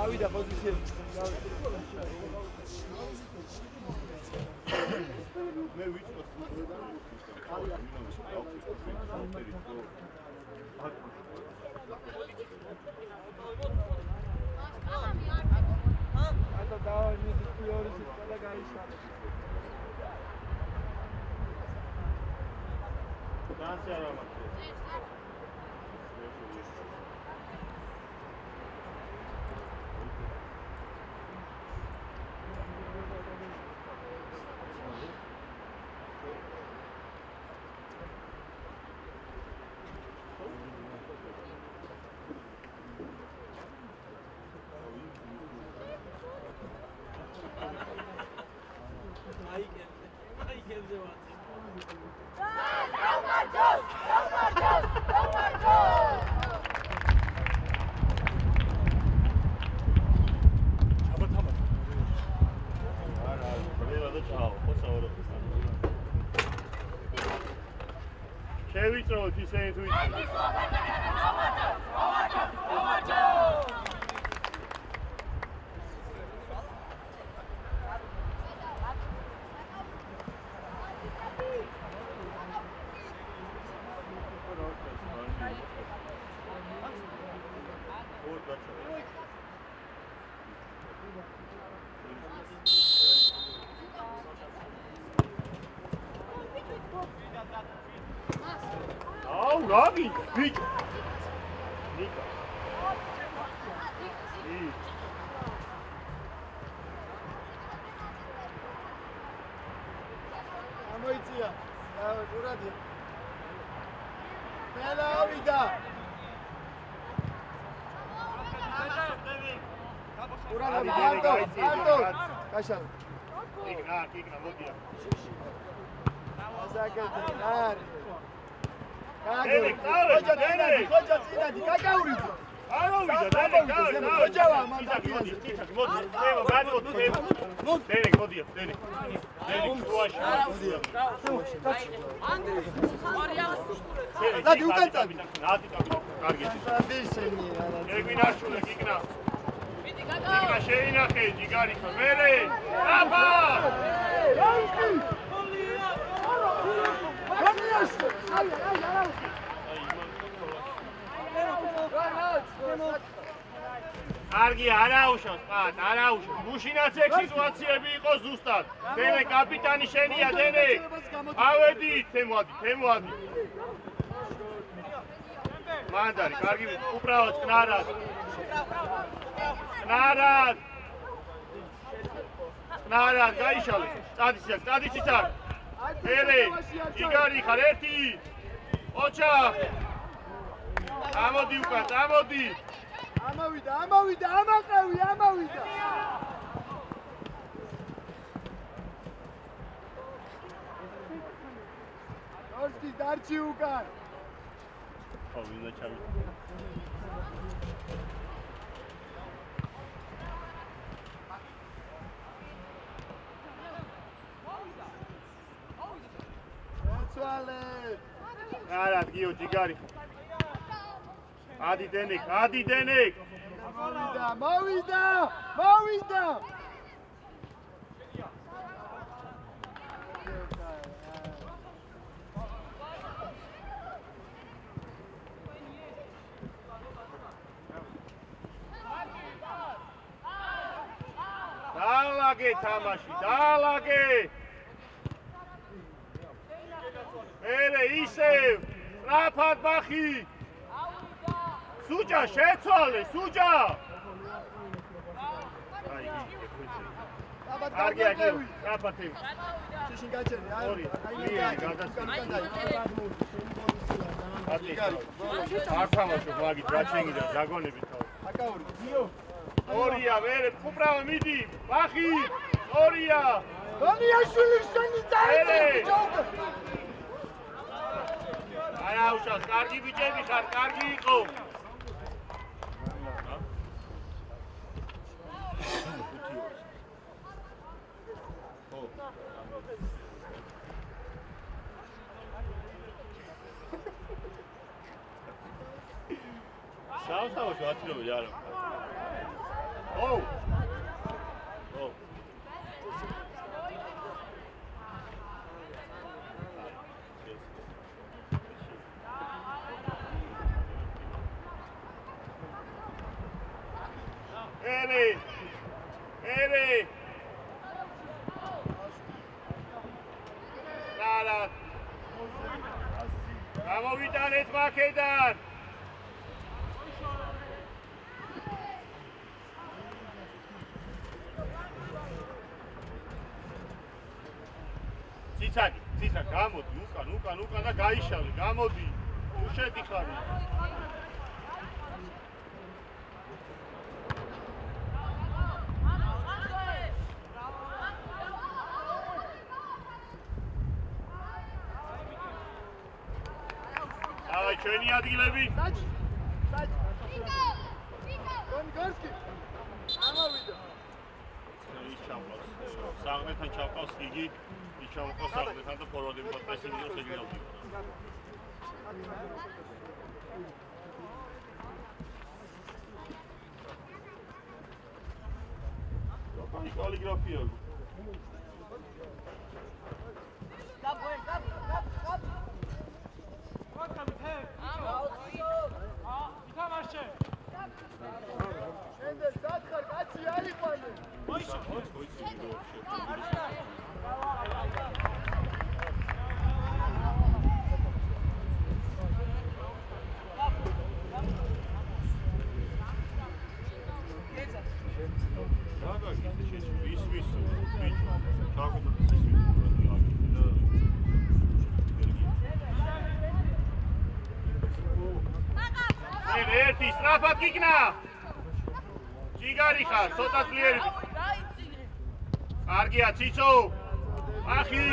გავიდა პოზიციები. მე ვიწყოთ Asta dava niște priori și toată gaisha. Da, seara, mă. Შევიწროთ ისე თუ Ragi, big. Nika. Amoitia. Uradi. Mela avida. Uradi, alto. Kaşar. Kikna, modia. Azaket, nar. Denek, Denek. Hoca Zinadi, kakaurica. Arovida, Denek, Hoca var, Titak, modi. Evo, gadot, evo. Denek, modia, Denek. Denek, suaši. Ladi, ukanca. Nati, kargeti. Tradišeni. Egvinašule, Kikna. Kikna, šeinake, Džigarika, mere. Raba! Კარგი, არაუშავს, პატ, არაუშავს. მუშინაც ეგ სიტუაციები იყოს ზუსტად. დენე კაპიტანი შენია, დენე. ავედით, თემოადი. მანდარი, კარგი, უბრალოდ კნარად. კნარად, გაიშალე. წადის იქ. Ere, Igari, ხარ ერთი. ოჩა. ამოდი უკან, ამოდი. ამოვიდა. Orski darchi ukar. ხო, ვიზა ჩავი. არა, გიო ჯიგარი. ადი დენეკ. მოვიდა. დაალაგე თამაში, დაალაგე. ere ისევ რაფად ბახი სუჯა შეცვალე სუჯა კარგი რაფათი შიშინ გაჩერდი არ თამაშობ მაგით რა ჩენგიდა ჯაგონები თავი აკაური გიო ორია ვერე უბრალო მიდი ბახი ორია დონიაშვილი შენი წაიდი ჯოუკ არა უშავს კარგი ბიჭები ხარ კარგი იყო Sao sao cho atilo yaro. ო ო ერი რა გამოვიტანეთ მაქედან ციცაკი გამოდი უკან და გაიშალე გამოდი უშედი ხარ აი ჩვენი ადგილები გონგორსკი ამოვიდა საღნეთან ჩავყავს იგი ჩავყავს საღნეთან და ფორვარდები პრესინგს შეგინავდი აი კალიგრაფია ერთი სწრაფად გიგნა ჯიგარი ხარ ცოტა ძლიერი კარგია ციცო ახი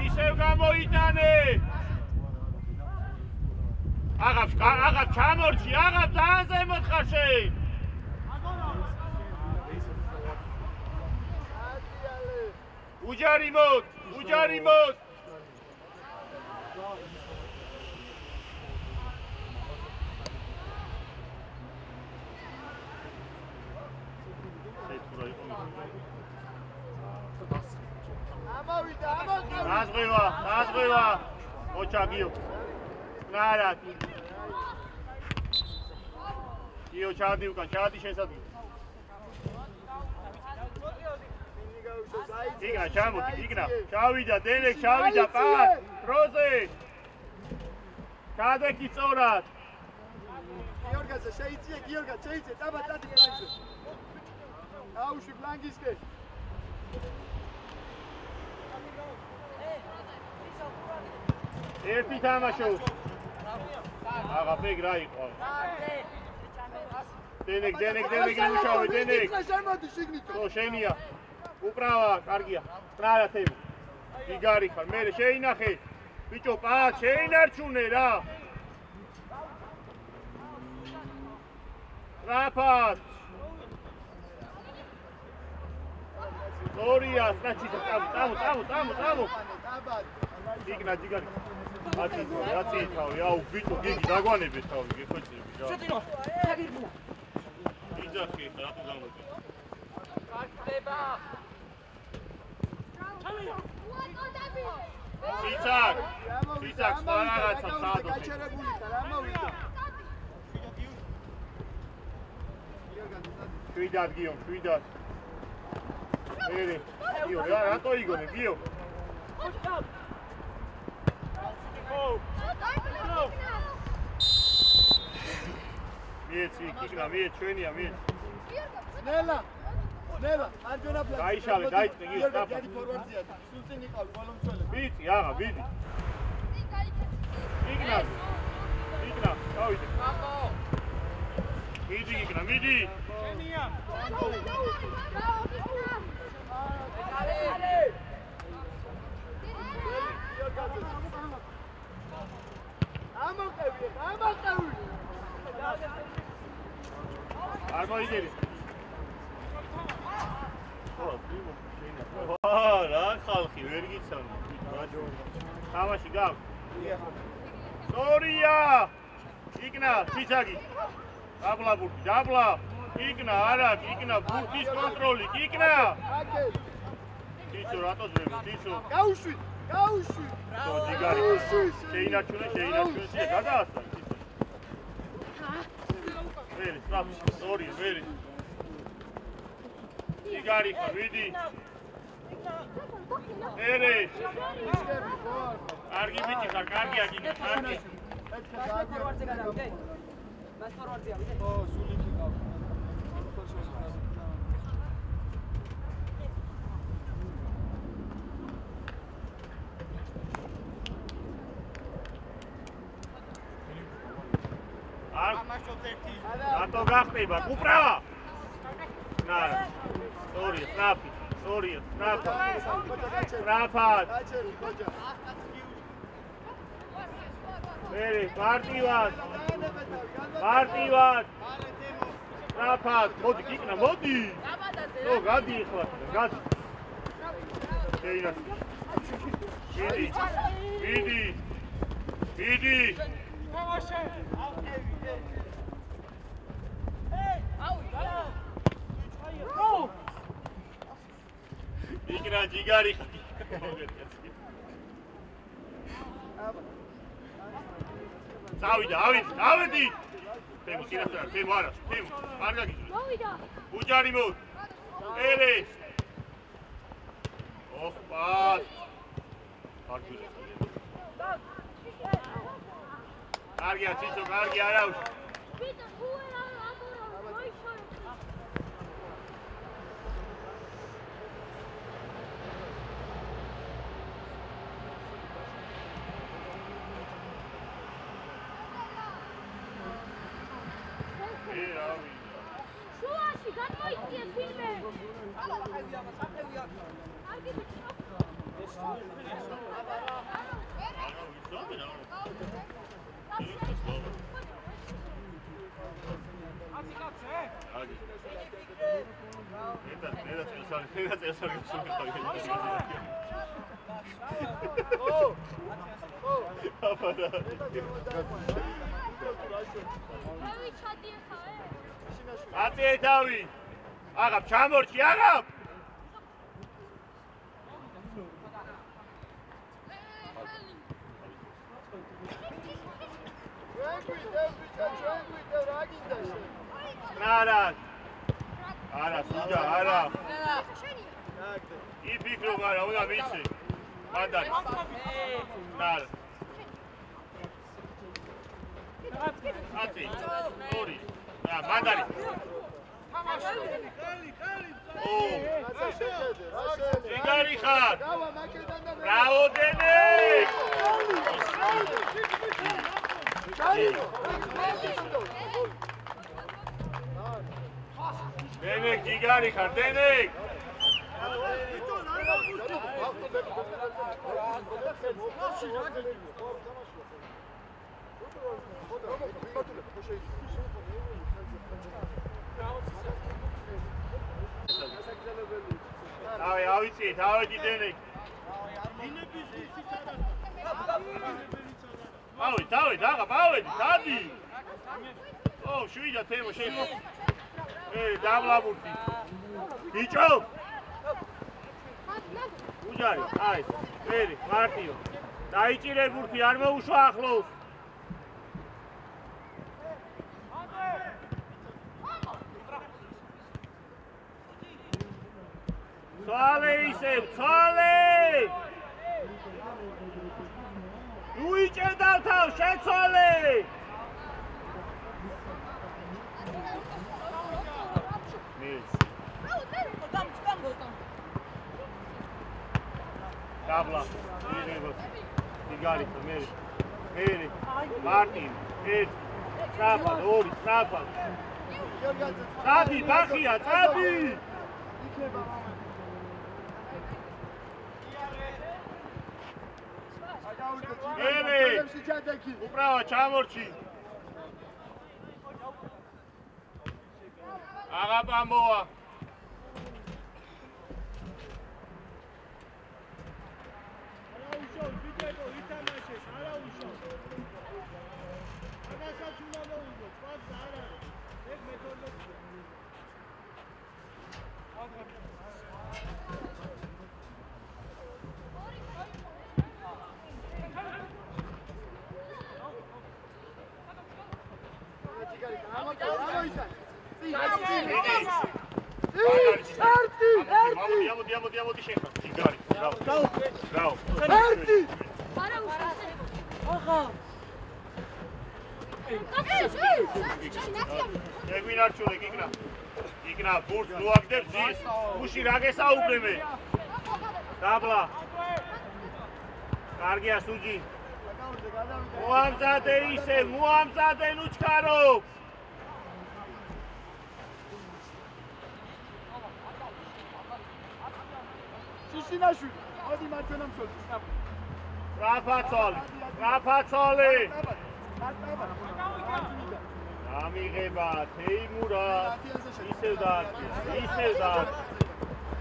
ისევ გამოიტანე აღარ ჩამორჩი აღარ ძალიან ზემოთ ხარ შენ უჯარი მოდ Nazgriva, Ochagio. Nada. Io Chadiuka, Chadi Shesadu. Igna, Chamut, Igna. Chavida, Delek, Chavida, Pat, Rose. Kadek Itzorat. Georga, Sheidzie, Georga, Sheidzie, Tabatati Blanks. Aushi Blankiske. ერთი თამაშო. აღა ფეგ რა იყო. დენეკ იმუშავე, დენეკ. ო შენია. უკრავა, კარგია. ტრარა თემი. იგარი ხარ, მე შეინახე. ბიჭო, პათ, შეინარჩუნე რა. რაფად. ორია, სტრაჩი, წამო. იგნა ჯიგარი. აცი თავი, აუ ბიჭო, გიგი დაგვანებეთ თავი, გეხვეწები რა. შეტინო, დაგირბულა. იძახი, რატო გამოდი? კარტება. ჩამია. ციცაკ, რაღაცა სადო. გაჩერებული ხარ, ამოვიდა. შვიდად გიო, შვიდად. ერი, გიო, რატო იგონე, გიო? მიეცი, კიგნა, ჩვენია, მიეცი. ნელა, ანჯონა პლანი. გაიშალე, დაიწყე, გიო, დაფა. დიდი ფორვარდია, სულწინ იყავი, ბოლომცველი. ბიჭი, აღა, ბიჭი. კიგნა, გავიდე. მიდი, კიგნა, მიდი. შენია. ამოყევი. არ მოიგერი. რა ხალხი ვერ გიცანი. თამაში გავ. სორია. იგნა, ციცაგი. დაბლა. კიკნა არა, კიკნა, ბურთის კონტროლი, კიკნა. თიცო რატო ძვები, თიცო. გაუშვი. ჯიგარი. შეინარჩუნე, გადაასწრა. ვერი, სწრაფი, ორი, ვერი. ჯიგარი ხარ, ვიდი. ერი. კარგი ბიჭი ხარ, კარგია გიგა, კარგი. მას ფორვარდზე გადავიდე. მას ფორვარდზეა ვიდე. ო, სული გიყავ. რატო გახტება? უბრალოდ. ნა. სორია, სტრაფი. სტრაფად. მერე, მარტივად. სტრაფად. მოდი, კიკნა, მოდი. ნო, გადი ახლა, გადი. შეინარჩუნე. ვიდი. იგრა ჯიგარი ავედი თემო სირასთან თემო არა თემო არ გაგიძვე მოვიდა უჯარი მოდ ერი ოხ პას არ გიძვე კარგია ციცო კარგი არა ვიტა უერა ამორა მოიშორე შუაში გამოიწია ფილმე. აწე დავი აღარ ჩამორჩი აღარ არა სუჯა არა იფიქრო არა უნდა ვიცი მანდარი ნარ აწი ორი და მანდარი ჯიგარი ხარ ბრავო დენეკ დენეკ ჯიგარი ხარ დენეკ დავი ავიცით ავედი დენეკ დავი დაღა დადი ო შვიდა თემო შეიძლება დავლაბურთი ბიჭო უჯარი აი ვერი მარტიო დაიჭირე ბურთი არ მოუშვა ახლოს ცვალე ისევ ცვალე უიჭერდა თავ შეცვალე Tabla, Tigari, Meri, Martin, Trapa, Ori, Trapa. Tabi, Bachia, Tabi! Meri, uprava, Čamorči. Agapamboa. ამოდი შეხა. იგარი. ბრავო. ერთი. ახლა ეგვინარჩულე გიგნა ბურთს მოაგდებ ზის გუში რა გესაუბრე მე დაბლა კარგია სუჯი მოამზადე ისე მოამზადე ნუჩქარო შიშინაშვილი მოდი მარჯვენა მსოლი რაფაცოლი ამიღება თეიმურა ისევ დაარტყია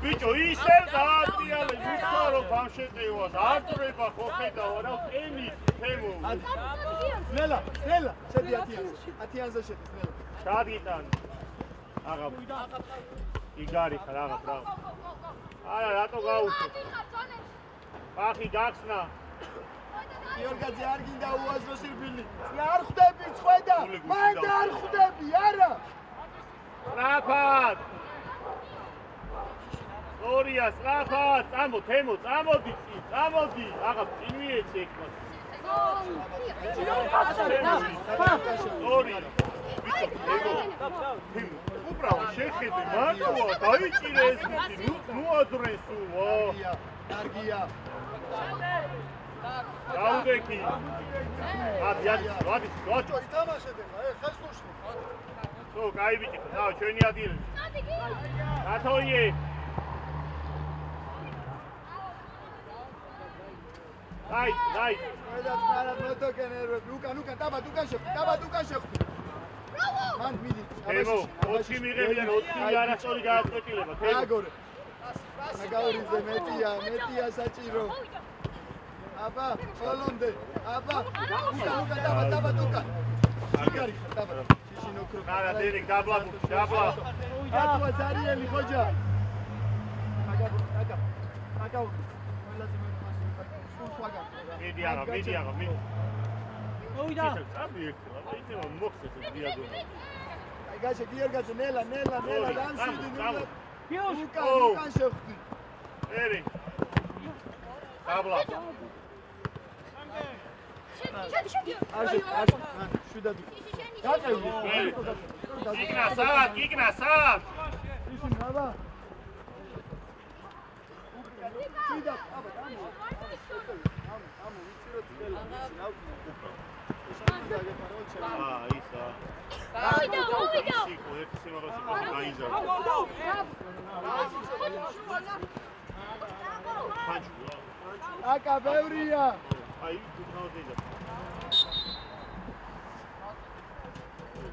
ბიჭო ისევ დაარტყია ნუჩქარო ბავშვებს არ წრება ხო ხედავ რა ტენის თემო ნელა შედი 10-ზე შედი ნელა შადგიტან აღა იგარი ხარ აღა ბრავო არა რატო გაუშვე ხახი გახსნა გიორგაძე არ გინდა უაზრო სირბილი არ ხვდები წვედა მანდ არ ხვდები არა სწრაფად ორია სწრაფად წამოდი აღა წინვიეცი ეკმა ორი ბიჭო უბრალოდ შეხედე მარტოა დაიჭირე ეს ბიჭი ნუ აზრესო კარგია დაუდექი ვადის თამაშები ხეს ხუშნი ხო კაი ბიჭი და ჩვენი ადგილი გათოიე დაი ყველა წარად მოტოკენერები უკან დაბად უკან შეხვდი მან მიდი ემო 4 მიღებიან 4 არასწორი გააკეთილება აგორე აგაურიზე მეტია საჭირო აბა ბოლომდე აბა უკან დაბად უკან იგარი დაბად შიშინოქრო არა დერეკ დაბლა ატუა ზარიელი ხოჯა აგა ყველაზე მიდი აღა მოვიდა აი გაშე გიორგაძე ნელა დამშვიდი უკან შეხვდი ერი დაბლა არ შვიდად გაყევი გიგნა სად ისინი აბა შვიდად აბა ამო ვიცი რომ ძველი ისა მოვიდა სიკო ერთი სიმაღლეზე გაიზარდა აკა ბევრია აი გუნაოდედა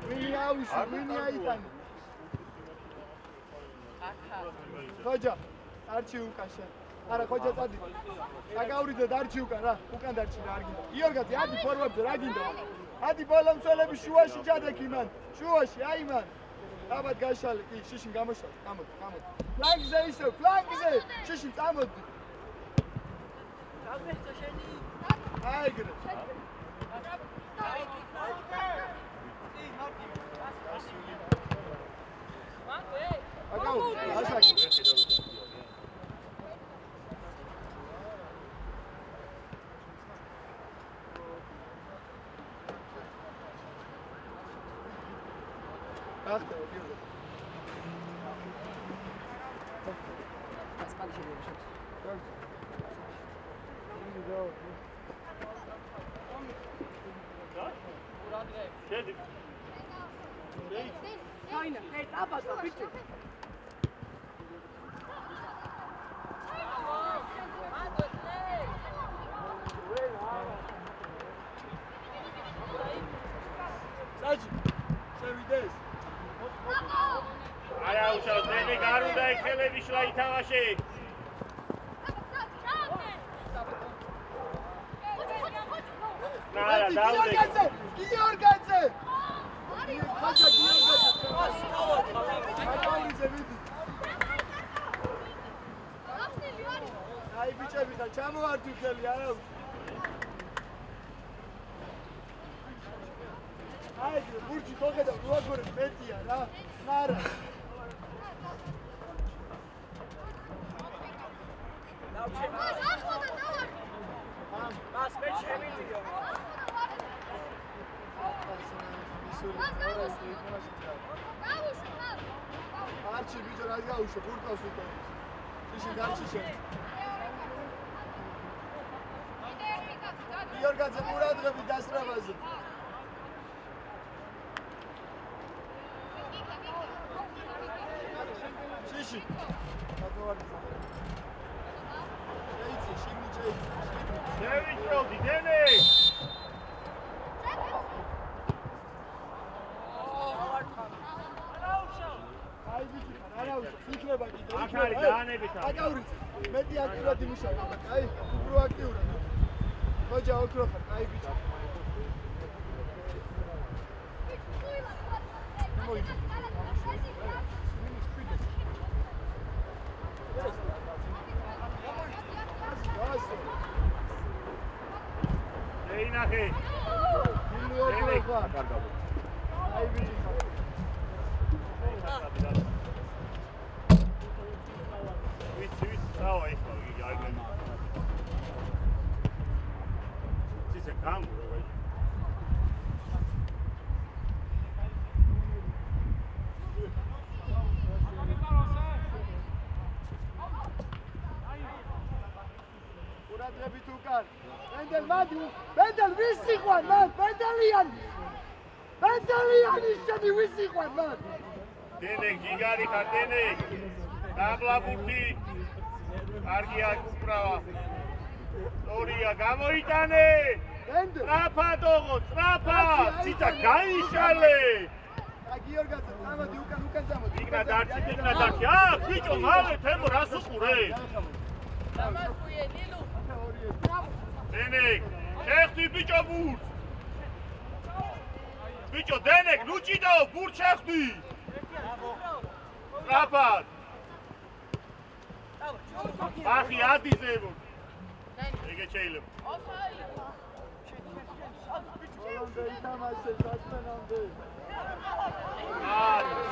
ვინი აუში ვინი აიტანი ხოჯა არჩი უკან შენ არა ხოჯა წადი აგაურიდე დარჩი უკან რა უკან დარჩი რა არ გინდა გიორგაძე ადი ფორვარდზე რა გინდა ადი ბოლომწოლები შუაში ჩადექი მან შუაში აი მან აბად გაშალე კი შიშინ გამოშალე გამოდი ფლანგზე ისევ ფლანგზე შიშინ წამოდი გამეცო შენი აიგრე აგაუ ასაკი ახლა ვიო ასპალი შეიძლება შედი აინა აბა ბიჭი საჭი შევიდეს არა უშავს დენი გარუნდა ეხელები შლა ითამაშე არა დაუდე გიორგაძე ხოჯა გიორგაძე აგაურიზე ვიდი აი ბიჭები ხა ჩამოვარდი ხელი არა აი ბურჩი ხოხედა უაგორე მეტია რა ნარა შიში ბიჭო რა გაუშო ფურტავს უკვე შიში გარჩიშე გიორგაძე ყურადღები დასწრებაზე შიში შეიცი შიმი შევიჭროდი დენეი აი ბიჭი არაუშო იქნება კიდე აქ არის დაანებით აკაურიც მეტი აქტიურად იმუშავა აი უფრო აქტიურად ხოჯა ოქრო ხარ აი ბიჭი ეინახე აი ბიჭი ვიცი რავა ეხლა იგი აიგენ ცისე გამო რა ყურადღებით უკან ბენდელ მადი ბენდელ ვის იყვან მან ბენდელიანი შენი ვის იყვან მან დენე გიგარი ხარ დენე დაბლაბურთი კარგია უკრავა სტორია გამოიტანე ბენდელ ტრაფადოღო ტრაფა ციტა გაიშალე გიორგაძე წამოდი უკან წამოდი იქნა დარჩი ბიჭო მალე თემო რას უყურე დამასუიე ნილუ დენეკ შეხტი ბიჭო ბურთს ბიჭო დენეკ ნუჭიდაო ბურთს შეხტი ტრაფად ახი ადიზებო ეგე შეიძლება ბოლომდე ითამაშე სასმენამდე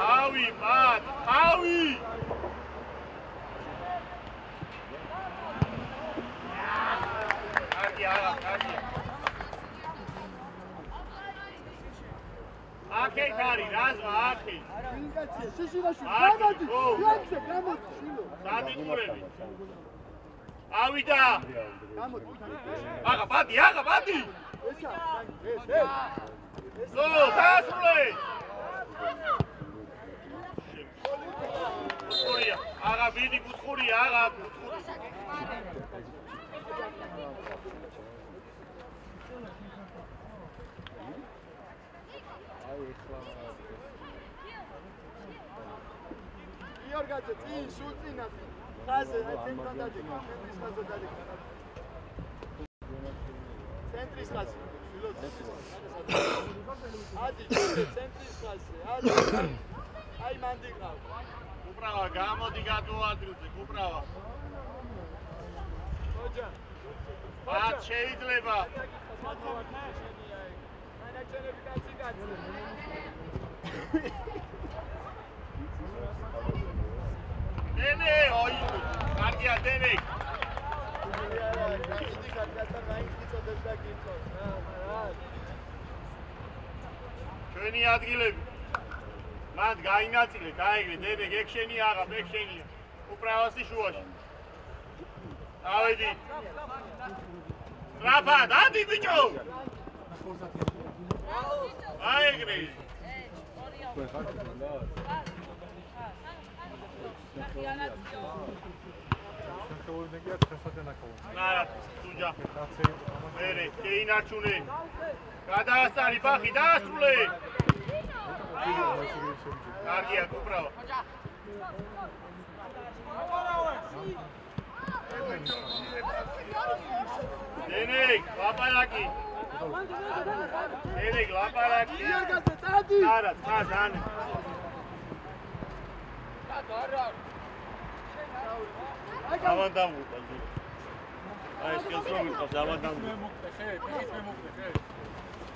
თავი კარგია აქეთ არის რაზმა აქე ინგაცია შიშინაში გამოდი იაქსე გამოდი შილო სადიყურები ავიდა გამოდი აღა ბადი ესა ო დასრულე ბუთხურია აღა ვიდი ბუთხურია აღა ბუთხური გიორგაძე წინ სულ წინათ ხაზე აი ცენტრთან დადეკა ცენტრის ხაზე დადეკა ცენტრის ხაზე შილო ცენტრის ხაზე ადი ცენტრის ხაზე ადი აი მანდი ყავ უბრალო გამოდი გადოადრილზე უბრალო ხოჯა მათ შეიძლება მანაჩენები კაცი დენე ოი კარგია დენე დიდი კაცთან მაინც გიწოდებს და გიწოს რა ჩვენი ადგილები მანდ გაინაწილე დაიგრე დენე გექშენია აღა მეკშენია უბრალოსი შუაში ავედი ტრაფად ადი ბიჭო აიგრე ნარა სუჯა მერე შეინარჩუნე გადაასწარი ბახი დაასრულე კარგია უბრალო დენეკ ლაპარაკი დენეკ ლაპარაკი გიორგაძე წადი არა წადანე ავანდამუყა აი ეს კაცრომი ყავს ავანდამუყა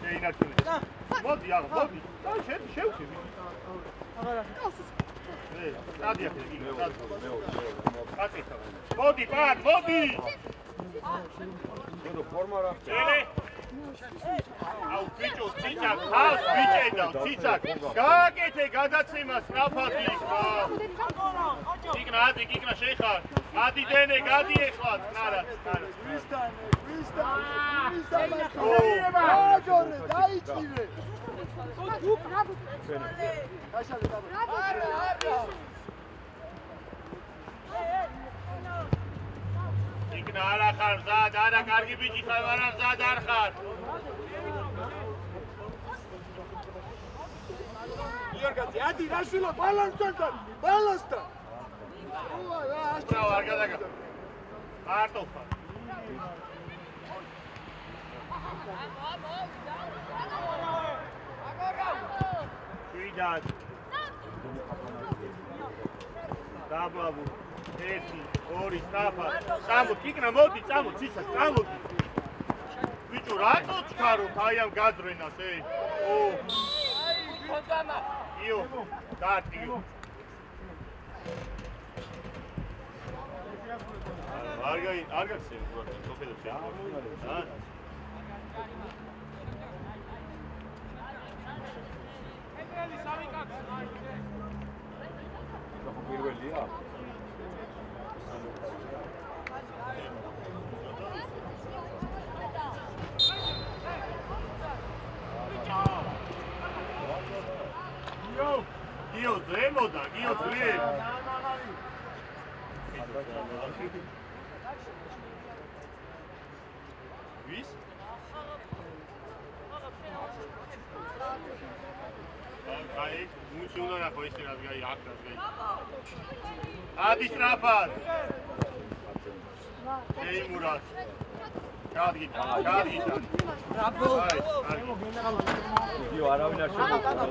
შეინარჩუნე მოდი აღ მოდი შევქები აღარა სტადია კაცი მოდი პარ მოდი ნუ ფორმა რა ელე აუ ბიჭო ციცაკ ხავს ბიჭედავ ციცაკ გააკეთე გადაცემას რაფათი კიკნა შეიხარ. გადი დენე, გადი ეხლა, კნარა. ვისთან? აჯორე, დაიჭირე. გაშალე დაბა. არა. კიკნა არა ხარ, ზად, არა კარგი ბიჭი ხარ, მაგრამ ზად არ ხარ. იორგაცი, ადი რაშვილო, ბალანსთან, ბალანსთან. არ გადაგა. მარტო ხარ. ვიდად. დაბლაბუ. 1 2 სწრაფად. წამო, კიკნა მოდი, წამო, ციცა, წამო. ბიჭო, რატო ჩქაროთ აი ამ გაძრენას, ო. იო, დარტიო. არ გაგცემ უბრალოდ სოფელებში. ეგრელი სამი კაცი. პირველია. გიო ზემოდა, გიო ძლიერ. ვის? აი, მუჩი უნდა ნახო ისე რაც გაი აქ რაც გაი. ადი სწრაფად. ეიმურად. გადგიდა. ბრაბო. გიო არავინ არ შეგვიძლია.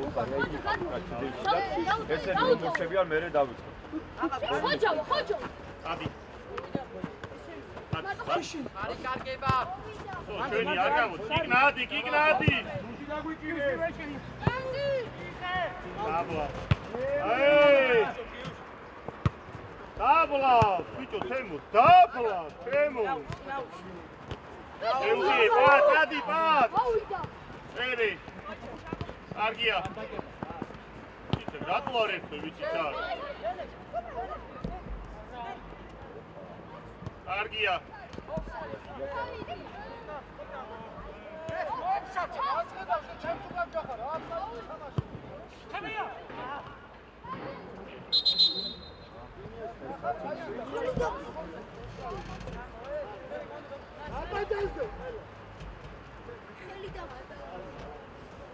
ესენი მუშებიან მერე დავიწყო. ხოჯო. ადი. არი კარგება. ჩვენი არ გავუც. კიკნადი. მუში გაგვიჭირე. დაბლა. აი! დაბლა, ბიჭო, თემო, დაბლა, თემო. ეუზი, პატადი, პატ. ერი. კარგია. ისე რატო არ ერთო ვიცი ჩარ. კარგია.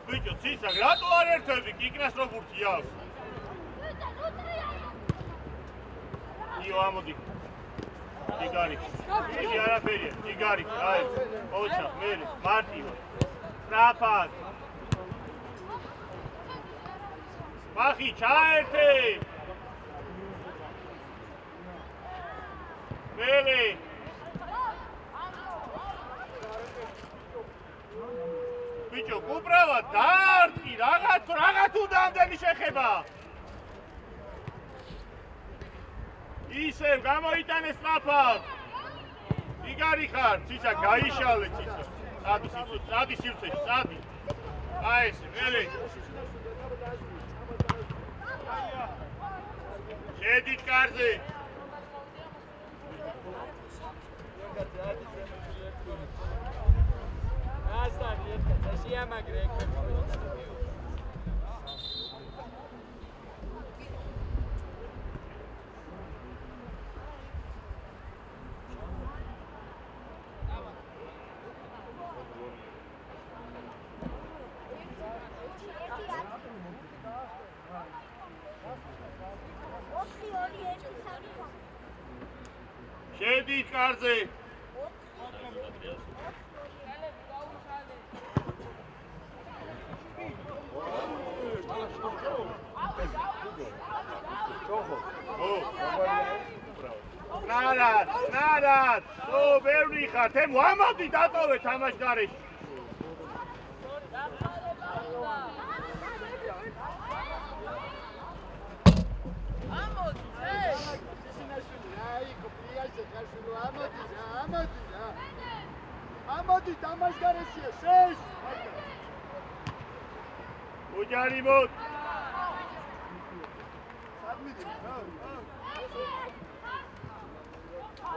ბიჭო, ცისა, რატო არ ერთები? კიკნას რო ბურთი აქვს. იო, ამოდი. იგარი. იგი არაფერია, იგარი. აი, ოჩა, მერე, მარტივ. სწრაფად. მახი, ჩაერთე. მერე. ბიჭო, უბრალოდ დაარტყი, რაღაც უნდა ამდენი შეხება. ისევ გამოიტანე სწრაფად. იგარი ხარ, ცისა გაიშალე ცისა. წადი სივრცეში, წადი. აი ესე, მერე. შედით კარზე. ასტარი ერთად შეამაგრე ეგ. შედით კარზე. ნარად, ო, ბევრი ხარ, თემო, ამოდი დატოვე თამაშ გარეშე. ამოდი, თამაშ გარეშეა, შეშ! უჯარი მოდ. სადმიდი?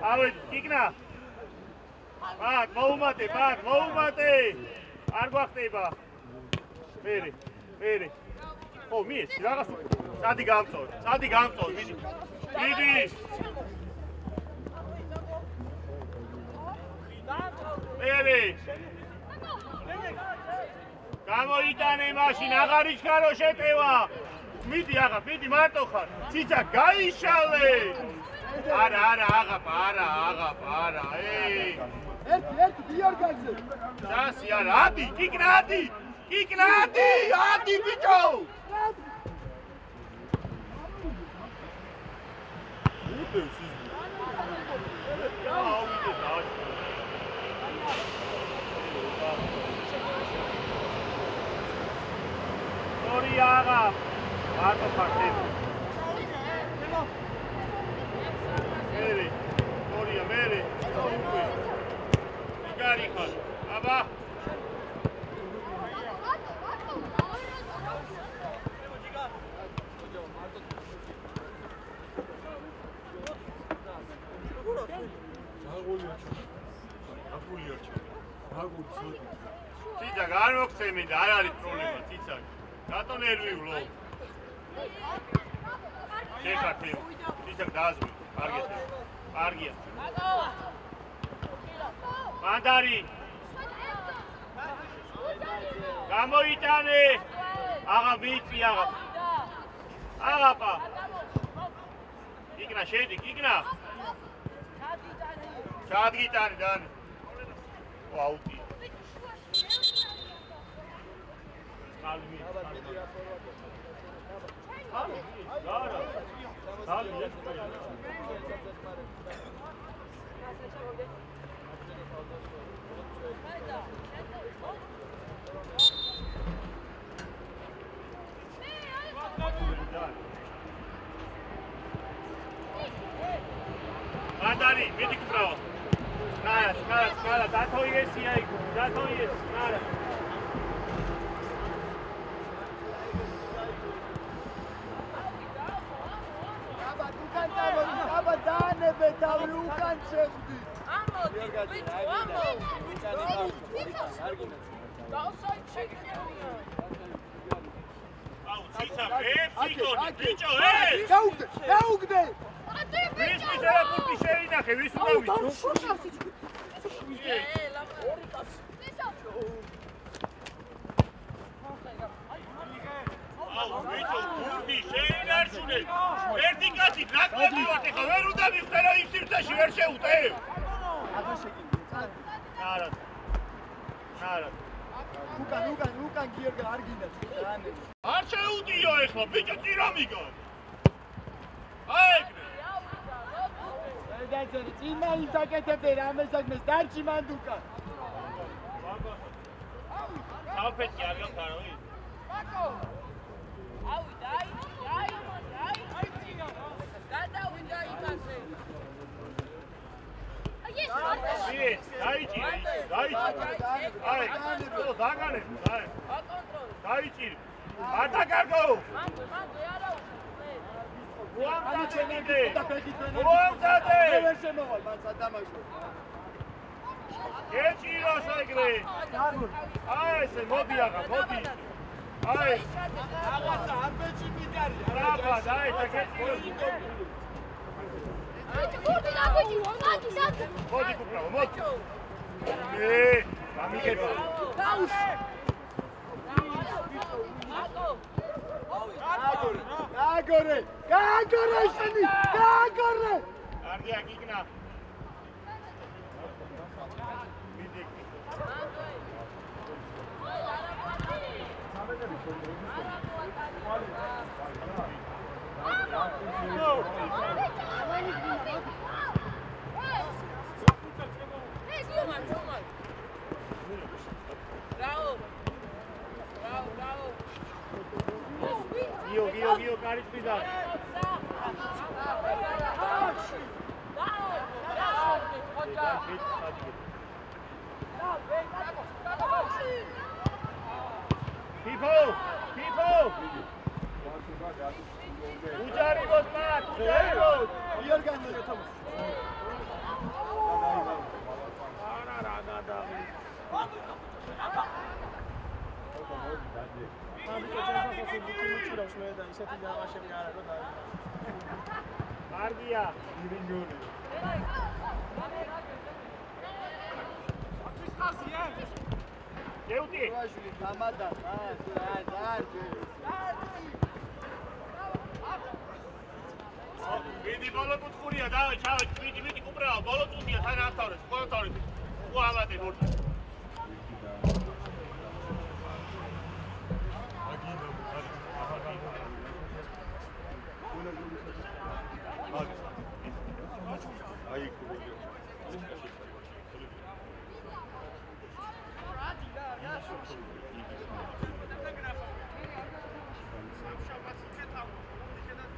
ავედი, კიკნა. ბაკ, მოუმატე. არ გვახტება. მერე. ო, მიეს, რაღაც წადი გამწოვ, მიდი. მერე. გამოიტანე მაშინ, აღარ იჩქარო შეტევა. მიდი, მარტო ხარ. ციცა გაიშალე. არა, აღაპა. ერთი გიორგაძე. ჯასი არა, ადი, კიკნა ადი, ბიჭო. უდევს ის. აღა, მარტო ხარ. მერე. გარი ხარ. აბა. ციცა განმოგცემი და არ არის პრობლემა, ციცა. რატო ნერვიულო? შეხართი. ციცა დააზვი. კარგია. მანდარი. გამოიტანე. აღა ვიცი. აღაპა. კიკნა შედი. ჩადგიტანი დანი. აუტი. მანდარი, მიდი კუბრავა. ნარა, დათოიესია იქ, ნარა. აბა დაანებე თავი უკან შევდი. ამოდი, აუ, ციცა, ბიჭო, გაუგდე. ვის მიზერაპუტი შეინახე, ვის უნდა ვიცო? აუ, ბიჭო, გურდი შეინარჩუნე. ერთი კაცი ნაკლები ვარ, ეხლა ვერ უნდა მივხვდე, რომ იმ სივრცეში ვერ შევუტევ. ნარა. უკან გიორგა არ გინდა დაანებე. არ შეუდიო ეხლა, ბიჭო, წირამიგო. აიგრე. დაიწერე, წინა იზაკეთებდე რამესაკმეს დარჩი მანდუკა. საფეთი არ გახარო ის? აუ, გადავიდა იმაზე. დაიჭირე. აი, დაგანე. დაიჭირე. არ დაგარგო. უამზადე. ვერ შემოვალ, მან სადამაშო. გეჭიროს ეგრე. აი ესე მოდი. აი. რაღაცა ამბეჭი მიდარია. აბა, დაიჭა გეჭიროს. მოდი კუბრავა, მოდი. გამიგება. გააგორე შენი, გააგორე. კარგია, კიკნა. მიდი. Gio, cari spisa. People. Ujari bot mat. Iorgan. კარგია ირინგონი გეუტი ვაჟული გამადა ვიდი ბოლო კუთხურია დავე ჩავე ვიდი კუპრავა ბოლო წუთია თან ავთავრეს ყველა თავრეთ უ ამატე მორჩა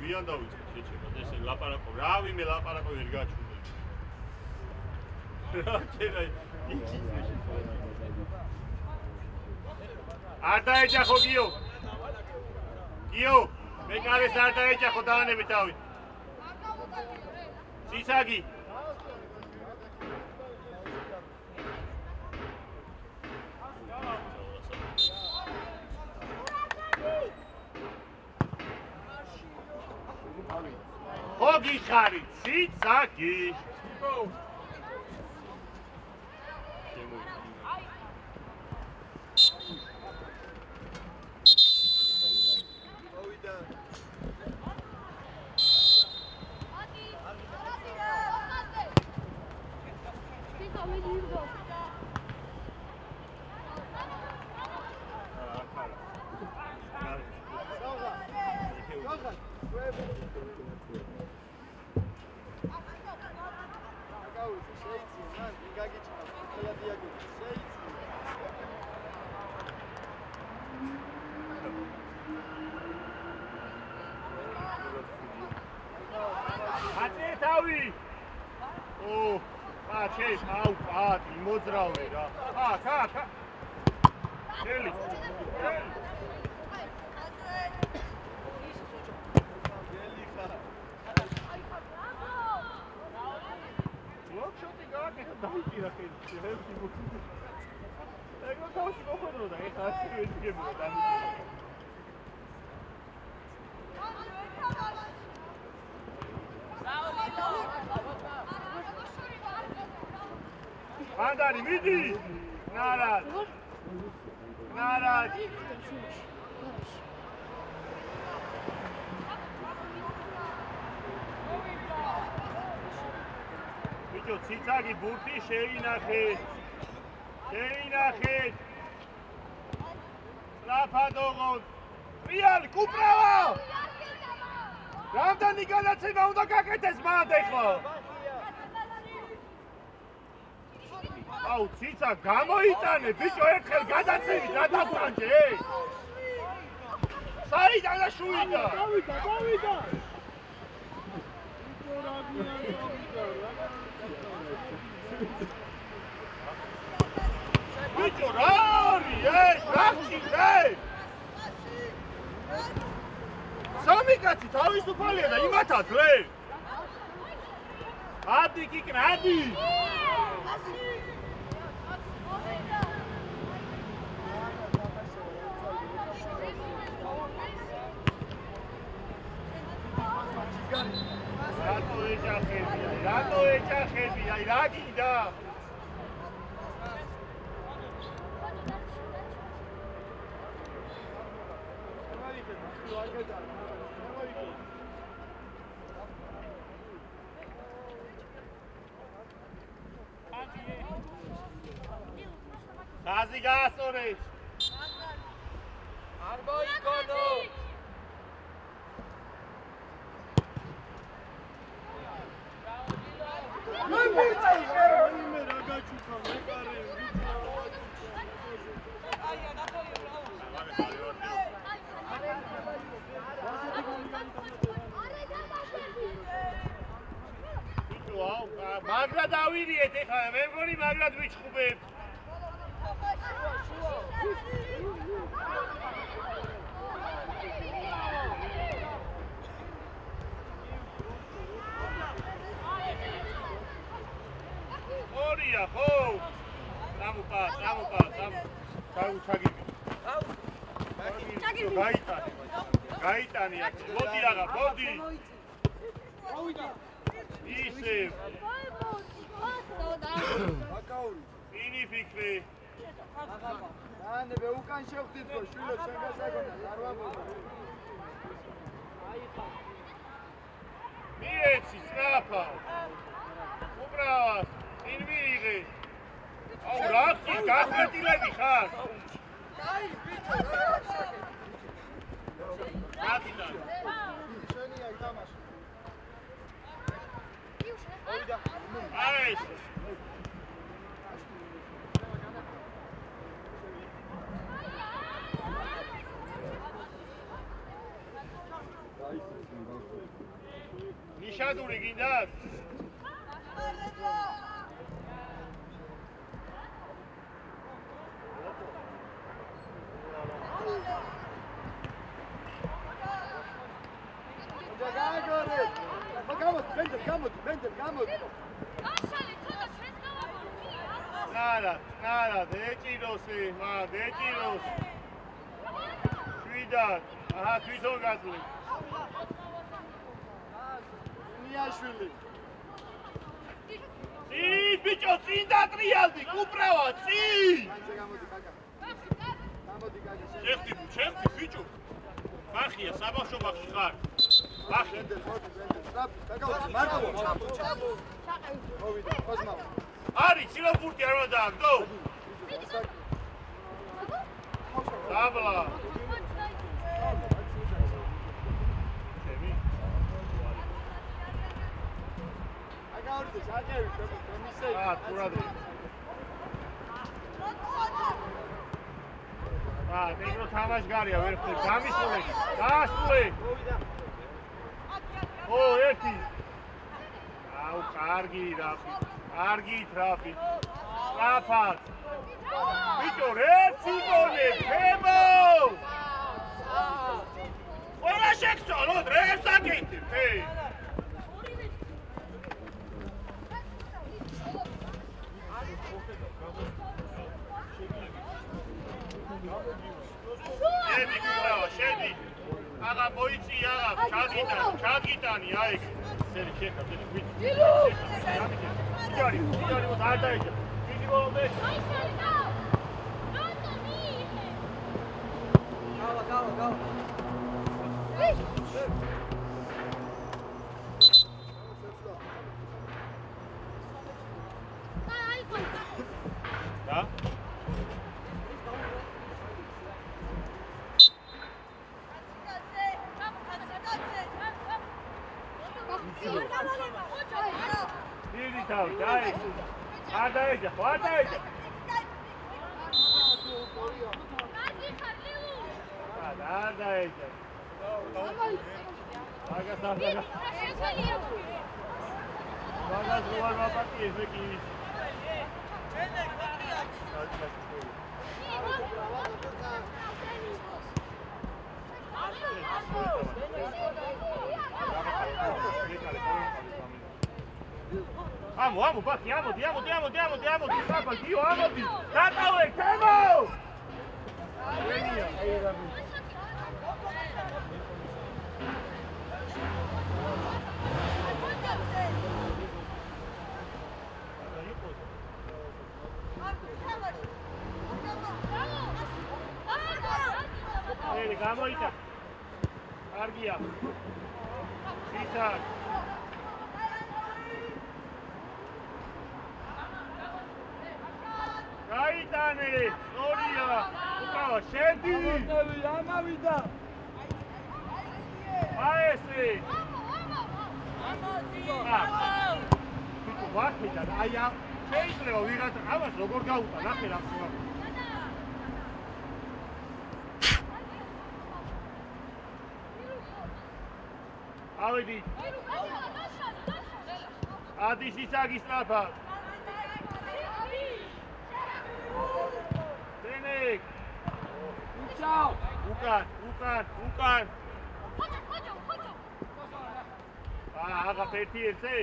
ვიან დავიწყე შეჭება და ესე ლაპარაკო რა ვიმე ლაპარაკო ვერ გაჩვენე რა შეიძლება იქ არ დაეჯახო გიო მე კარეს არ დაეჯახო დაანები თავი ციცაგი ხო გიხარი ციცაგი მოძრავე რა ხა ხელი ლოქშოტი გააკეთა დაიწირა ხელი ერთი მოხდა ეგრე თავში მოხდრო და ეხა ეს გებია დამიწირა Andari, midi! Narad! Bicho, ციცაგი ბურთი შეინახეთ! სწრაფად ოღონდ! რეალ, კუპრავა! რამდენი განაცემა უნდა გაკეთეს მანდ ეხლა? აუ ციცა გამოიტანე ბიჭო ერთხელ გადაცემით რა დავტანჯე საიდან და შუიდან გავიდა ბიჭო რა არის ეს რახშიზე სამი კაცი თავისუფალია და იმათად რე ადი კიკნა ადი რატო ეჯახები, აი რა გინდა? ხაზი გაასწორეთ. არ მოიგონო. მაგრა დავირიეთ ეხლა მე მგონი მაგრად ვიჩხუბებ მოდია ხო? Წამოყა. ჩაგიგე. გაიტანი აქ. მოდი რაღა, მოდი. ისე. ინი ფიქრე. ანე უკან შევხვდით ხო შვილო შენ გასაგონა არ ვამბობ. მიეცი სწრაფა. უბრალოდ წინ მიიღე. აუ რახი გახმეტილები ხარ? აი ბიჭო რაკიდან? შენია თამაში. აი ეს ნიშადური გინდათ? გაგორე. გამოდი, გამოდი. ნარა, დეჭიროსი, დეჭიროს. შვიდად, აჰა, თვითონ გაძლე. ნიაშვილი. წინ, ბიჭო, წინ დატრიალდი, უბრალო, წინ! გამოდი, კაკა. გამოდი, კაკა. შეხტი, ბიჭო. ბახია, საბავშვო ხარ. ბახი. მარტო. მოვიდა, ყოზმა. არის, სილოფურტი არ უნდა დააგდო? დაბლა. აგაურიდე, ჟაკევი, კომისე. თურადრე. ნეგრო თამაშგარია, ვერ ხდება. გამისულე. დაასრულე. ო, ერთი. აუ, კარგი რაფი. კარგი ტრაფი. სწრაფად. ბიჭო, ერთი გოლი, თემო! ყველა შეგწოლოთ, რებს აკეთებ, ჰეი! შედი, გუბრავა, შედი. აღა მოიცი, აღა, ჩაგიტანი, აი. სერი შეხა, სერი ვით. იარი, მოთ არ დაიჭა. დიდი ბოლომდე. გავა. და? დიდი თავი, დაი. არ დაეჯა. არ დაეჯა. Bagaz roar vapati ese ki. Amo, Baki, amo, Papa, Dio, amo, Tatao, Temo! Venia, გამოიცა. კარგია. ისაკ. გაიტანე, სწორია. უკავა, შედი. ამავიდა. აი ესე. ვახედა, აი ამ შეიძლება ვიღაც ამას როგორ გაუტა, ნახე რა ხდება. ავედი. ადის ისაკი სწრაფა. დენეკ. უკან. ხოჯო. აღა ფერთი ერთე.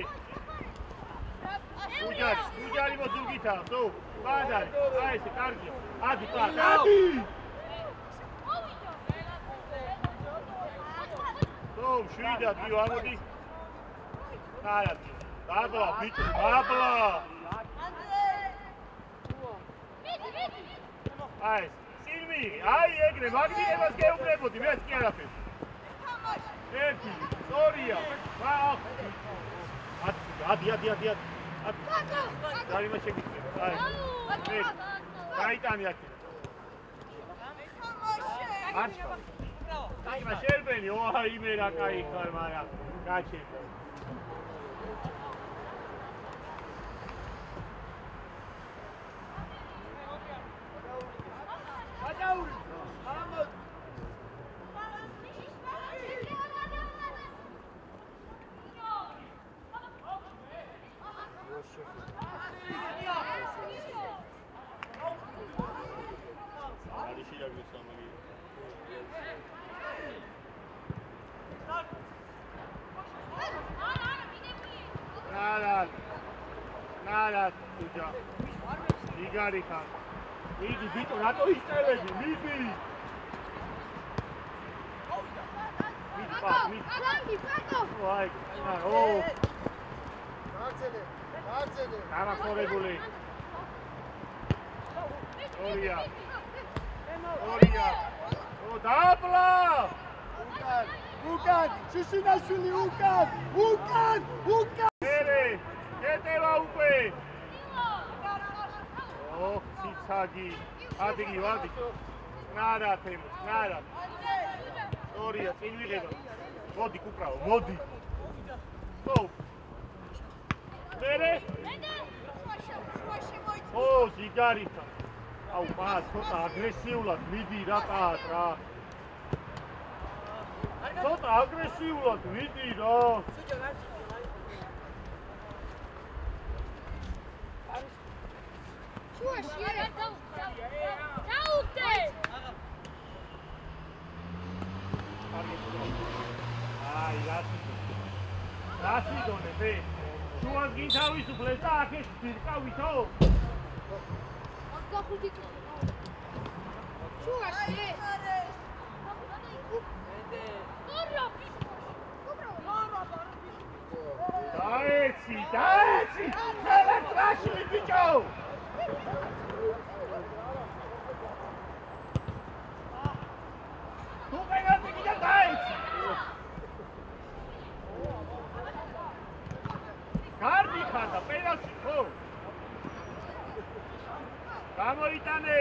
უჯარი მოძულგითა, თუ ბადარი, აი ესე კარგია. ადი პარ, ადი. თუ შვიდა დიო ამოდი. დაიათი. დაბლა, ბიჭო, დაბლა. აი, სილვი, აი ეგრე მაგნიტებას გეუბნებოდი, მეც კი არაფერს. ერთი, სწორია. ადი. დაიმა შეგიძლია. აი. გაიტანი აქ. არჩა. დაიმა შერბენი, ოაი მე რა кай ხარ, მაგრამ გაჩი. ნარად უჯა იგარი ხარ მიდი ბიტო რატო ისწრებედი მიდი მიდი პაკო ვაი ო მარცელე გამახორებული ორია ო დაბლა უკან შიშინაშვილი უკან ერე ეტევა უკვე ო ციცაგი ადი ნარა ორია წინ ვიღება მოდი კუპრავო მოდი ხო მერე ო ზიგარითა აუ პას ცოტა აგრესიულად მიდი რა პას რა ცოტა აგრესიულად მიდი რა შუაში არა დაუხდე აი რასი დონე ბე შუას გინ თავისუფლეს და აქ ეს ვირკავითო გახუდი შუაში დაეცი სელექტრაში ბიჭო თუ მეგაცი კიდე დაეცი გარდი ხარ და პენალტი ხო გამოიტანე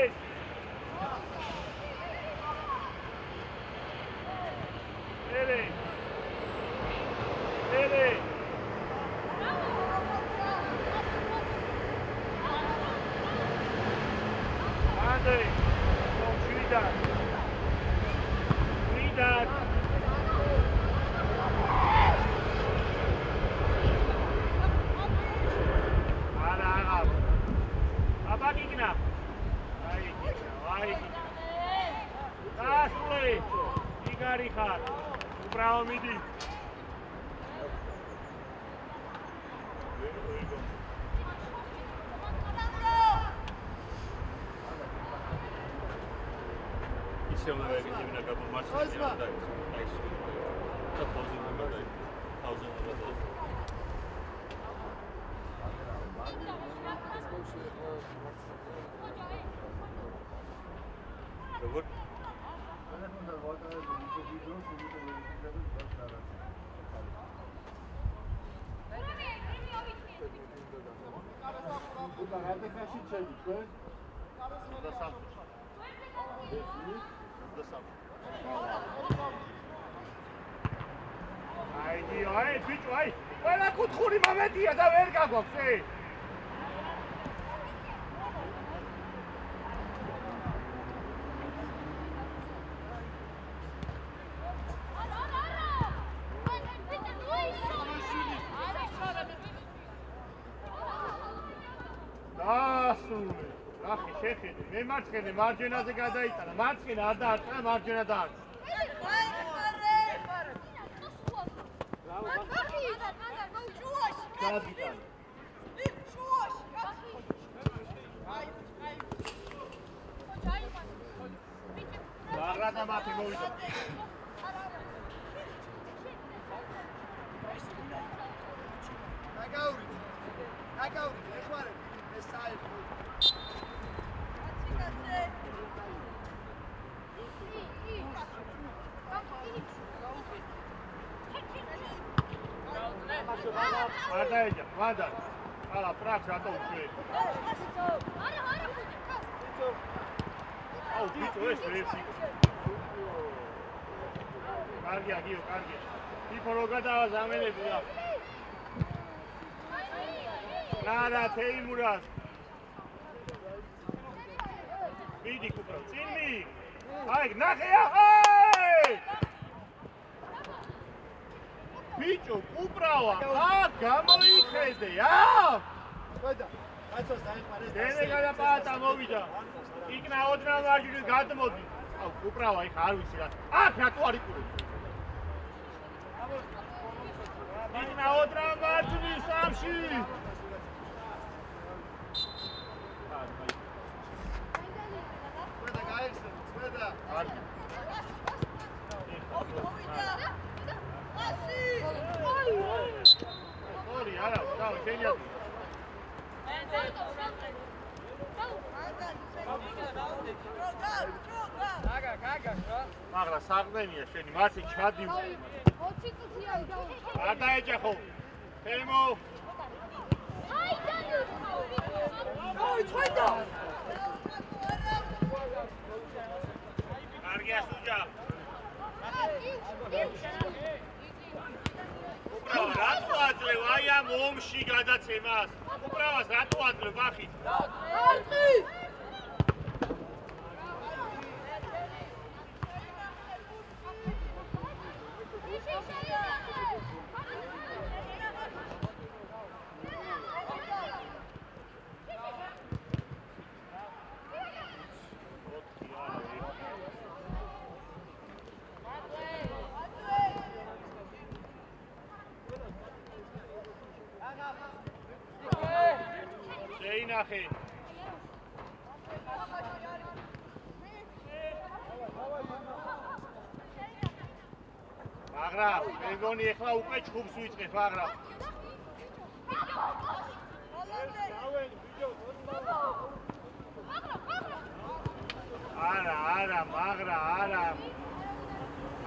ერე Andrei, cuidado. Ara. Abagigna. Ai. Dasule. Igari khar. Upravo midi. Şevleri kimine kabul maçı yaptı. Çok pozitif oldu. Tavzın oldu. Robot. Burada nerede kaçın çelik be? Burada sal. Ai, bicho, ai! Olha კუთხური მომენტია და ვერ გაგვაქვს, ე! დასული. ახი შეხედე, მე მარცხენა მარჯვენაზე გადაიტანა, მარცხენა არ დაარტყა, მარჯვენა დაარტყა. მაგრამ და მათი მოვიდა. დაგავრით, ეხმარები, ეს საერთო. Adaeja, vada. Ala, praks rato ušli. Au, biću, već prepsi. Kargija, Gio, Kargija. Ti porogadava za mene bila. Nada, Teimuras. Vidi kuprav, cilmi. Ajk, naheja, hej! Biću, uprava, a გამოიხედე, ა? Ხედა, კაცოს დაეხმარეს. დენეგა და პატა მოვიდა. იქნა ოდნავ მარჯვნივ გადმოდი. აუ, უპრავა, ეხა არ ვიცი რა. აქ რატო არ იყურე? იქნა ოდნავ მარჯვნივ სამში. ხედა, გაიხსენ, ხედა. კარგი. ორი, არა, დავი, შენია. მაგრამ საყდენია შენი, მათი ჩადივ. 20 წუთია და არ დაეჯახო. თემო. ოი, ხედა. კარგია სუჯა. უბრალოდ რატო აძლევ აი ამ ომში გადაცემას? უბრალოდ რატო აძლევ ვახით? არყი! შეინახე. მაგრამ მე მგონი ეხლა უკვე ჩხუბს ვიწყებ, მაგრამ არა, მაგრამ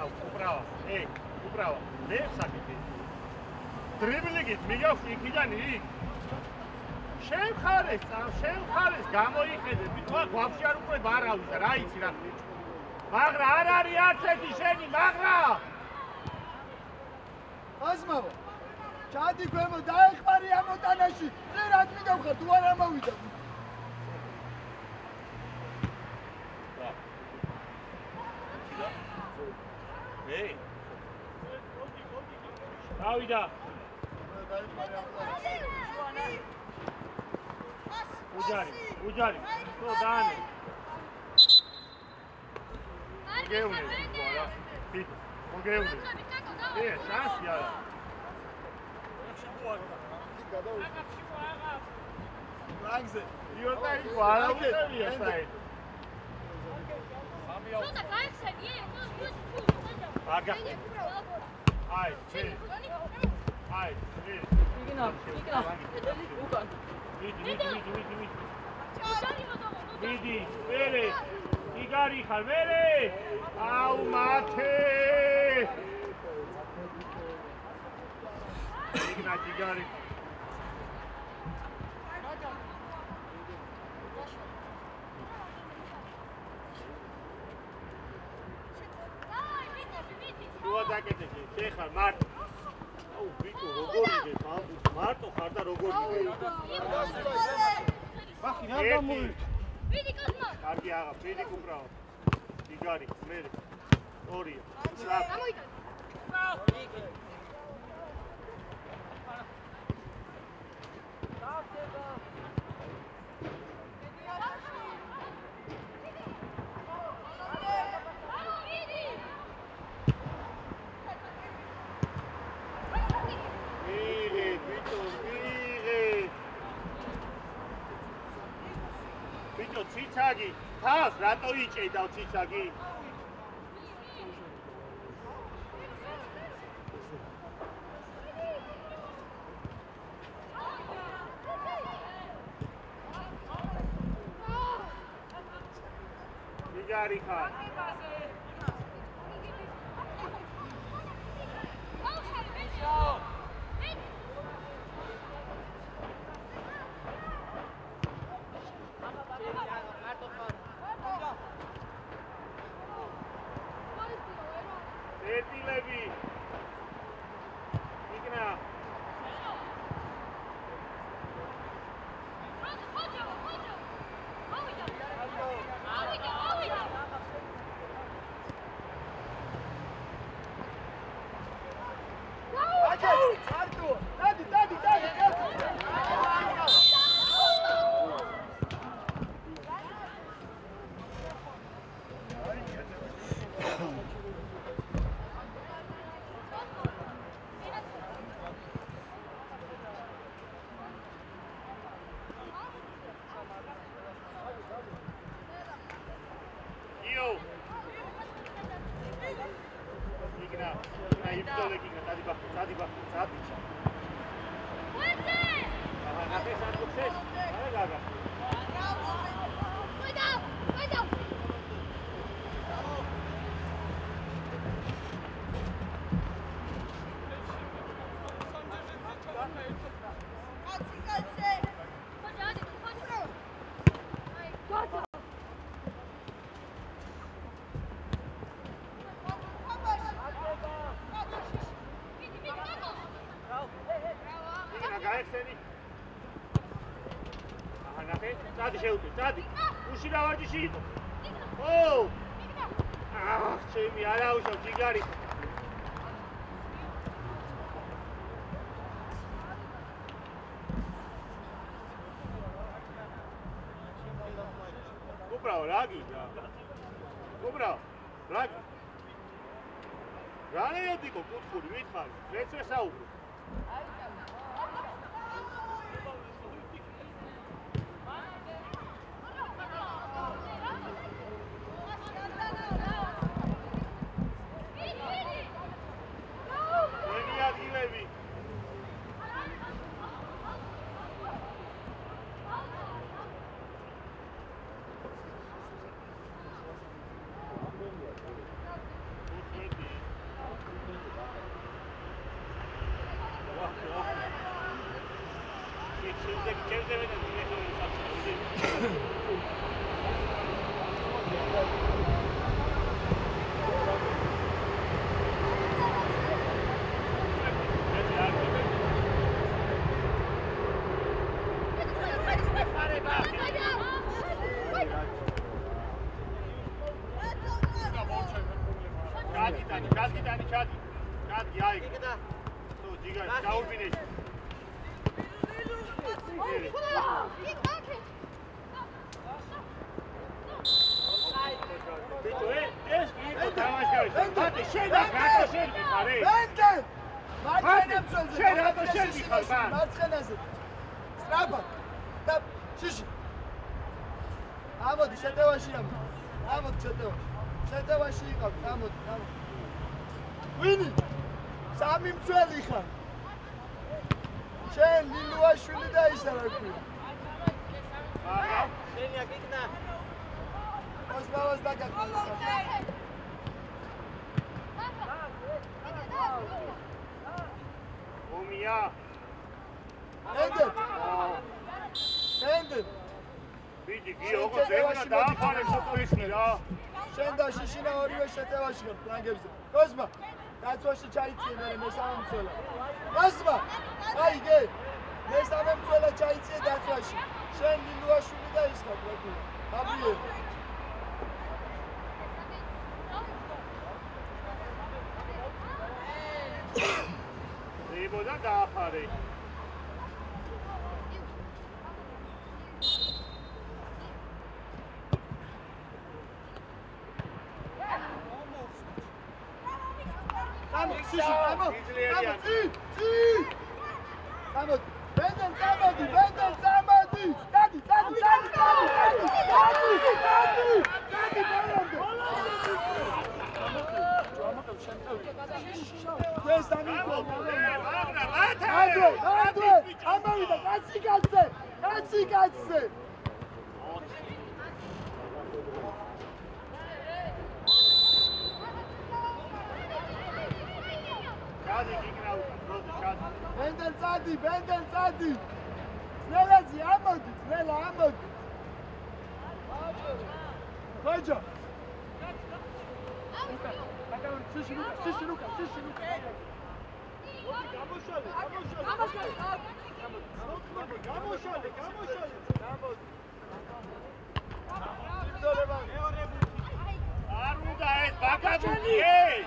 აუ, უბრალოდ, უბრალოდ, მე საკითხი. დრიბლინგით მიგავს იქიდან იქ. შენ გამოიხედე, თქვა გვაფშე არ უყურებ არავის და რა იცი რა. მაგრამ არ არის არც ერთი შენი, მაგრამ აზმავა. ჩადი ქვემო დაეხმარი ამ ოტანაში. ზე რა მიგავხარ, თუ არ ამოვიდა. დავიდა. უჯარი, ხო დაანე. გეუნე, ვარა. პიტ, მოგეუნე. შანსი არა. ლანგზე. იოთა იქ არა უწევია საერთოდ. ცოტა გაიხსენიე, აგა. აი, ჩი. აი, ჩი. იქნა. უკან. მიდი. მიდი, მერე. იგარი ხარ, მერე. აუ, მათე. იქნა იგარი. შუა დაკეთე, შეხარ მარტ. აუ, ბიჭო, როგორ იგე, მარტო ხარ და როგორ იგე. ვახი რა გამოიწ. ვიდი კოზმა. კარგი აღა, ვიდი უბრალოდ. იგარი, მერე. ორია. გამოიტან. ციცაგი, თავს რატო იჭედავ ციცაგი? გიგარი ხარ. ეტილები. იქნა. Წადი, უში დავარჯიში იყო. ო! ჩემი არა უშავ ჯიგარი. უბრალოდ რაგი და. უბრალოდ რაგი. რა ნეოდიკო კუთხური მითხარი, მეც ვესაუბრო. ჩადი იქნა უკან, დროზე ჩადი. ბენდენ წადი, ბენდენ წადი. ძნელაზი, ამოდი, ძნელა, ამოდი. ხოჯო. შიში ლუკა. გამოშალე. არ უნდა ეს ბაკაბუki, ey!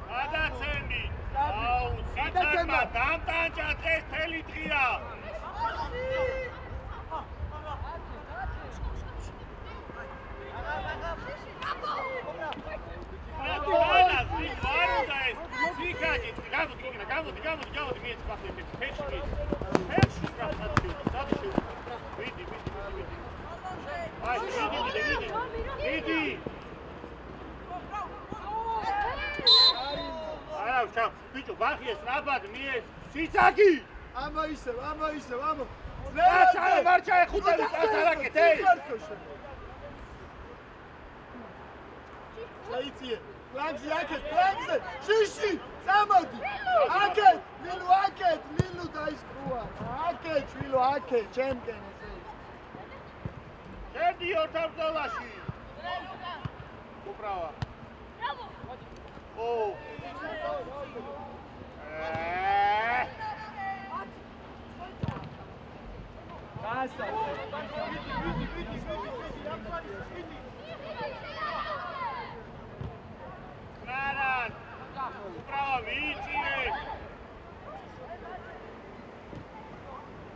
გადაცემი. აუ, სიცაკმა დამტანჭა დღეს თელი დღეა. გამოდი მიეც ბახე ფეში. ფეში გასაცდი. ვიდი. აი, ვიდი. არა, ჩა, ბიჭო, ბახიეს ნაბად მიეც ციცაკი. ამო ისევ. მარჩა ეხუთები წასარაკეთ, ey! შეიძლება ფლანგზე აქეთ, ფლანგზე. შიში, წამოდი. აქეთ, ლილუ დაისკრუა. აქეთ, შვილო, აქეთ, ჩემკენ ესე. შედი ორთავბრძოლაში. უბრავა. ბრავო. ო. გასა. ნარან. უბრავა ვიცინე.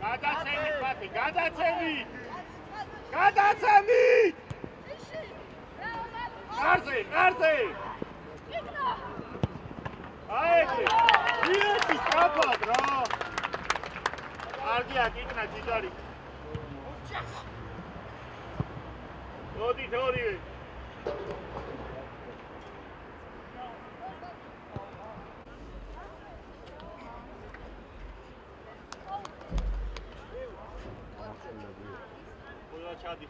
გადაცემით, ბათი, გადაცემით. გარზე. აი, ვიეთი სწრაფად რა. კარგია, იქნა ჯიჯარი. მოდით ორივე. ყველა ჩადი.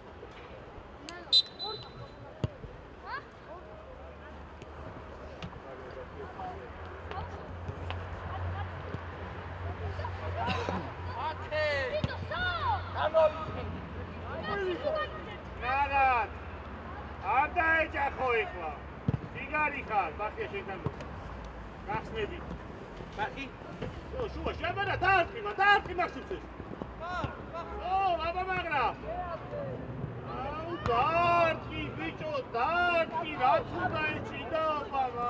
ნარად. არ დაეჯახო ეხლა. სიგარი ხარ, ბახია შენთან. გახსნები. ბახი? შუა, შეაბარა დაარტყი მაგსიმცეს. აბა მაგრა. აუ, დაარტყი ბიჭო, რაც უნდა ეჩიდა აბა.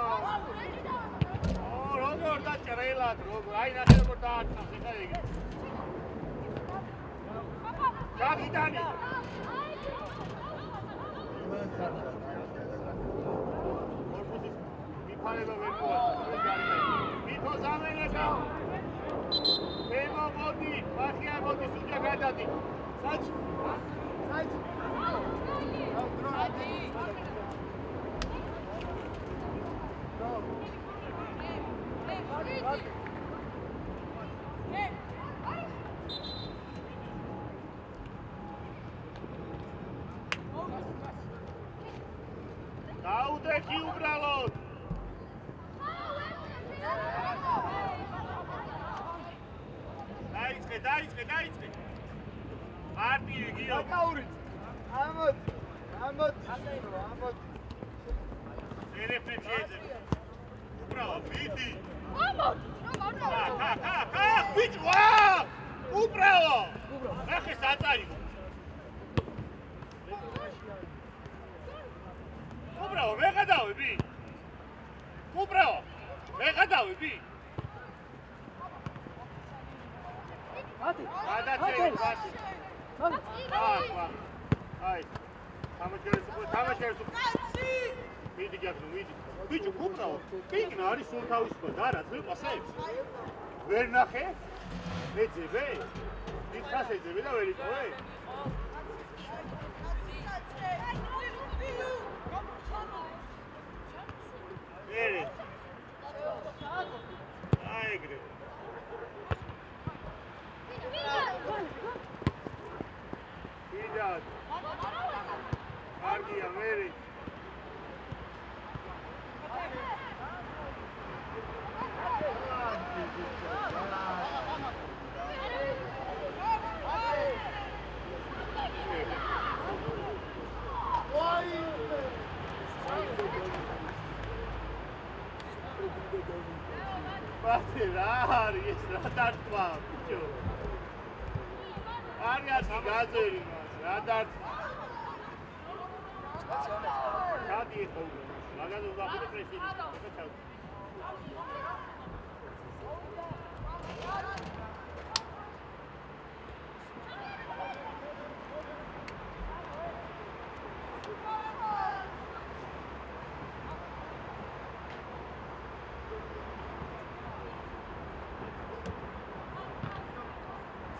როგორ დაჭრელად, აი ნახე როგორ დაარტყავს ეხლა იგი. გაგიტანი. მიფარება ვერ მოაწყო, მითო ზამენეკა. მოდი, ბახია მოდი, სუჯა გადადი. საჭი. დაუდექი უბრალოდ. დაიწყე. არტივი გიო. დაკაურით. ამოდი. ერეფნებს შეეძებ. უბრალოდ მიდი. ბიჭო, უბრალოდ. ნახე საწაიღო. უბრალოდ ვეღადავები. გადაცემი ბაში. აი. თამაშერს უკვე. მიდი გაგნო, მიდი. ბიჭო, უბრალოდ. იქნა არის სულ თავისუფლად, არა, ძვირყვასებს. ვერ ნახე? მეძებე? დიდხას ეძებე და ვერ იპოვე? ერე. ეგრე. Იდად. კარგია, მერი. Bate რა არის ეს რა დარტყმა ბიჭო. არის გაზერი მას რა დარტყმა. გადი ხო მაგას ვაფიქრე პრესიდი.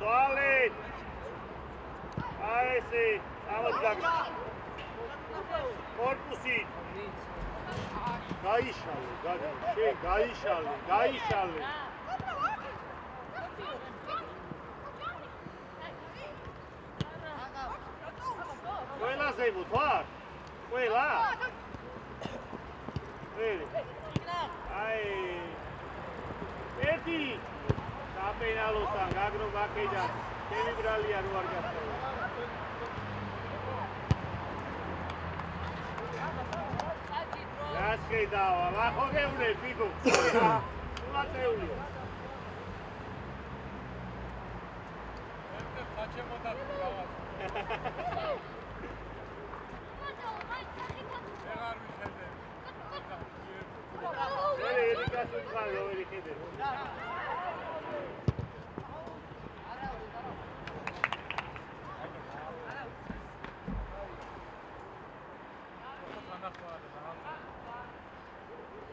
Solid! I see. Корпуси. Gaishale, gaishale. Ყველა ზემოთ ვარ? ყველა? აი. ერთი საპენალოსთან გაგრო მაკეჯან. ჩემი ბრალია რო არ გასწავლა. Rasche dava, ma come un figo. Una teoria. Facciamo tanto bravo.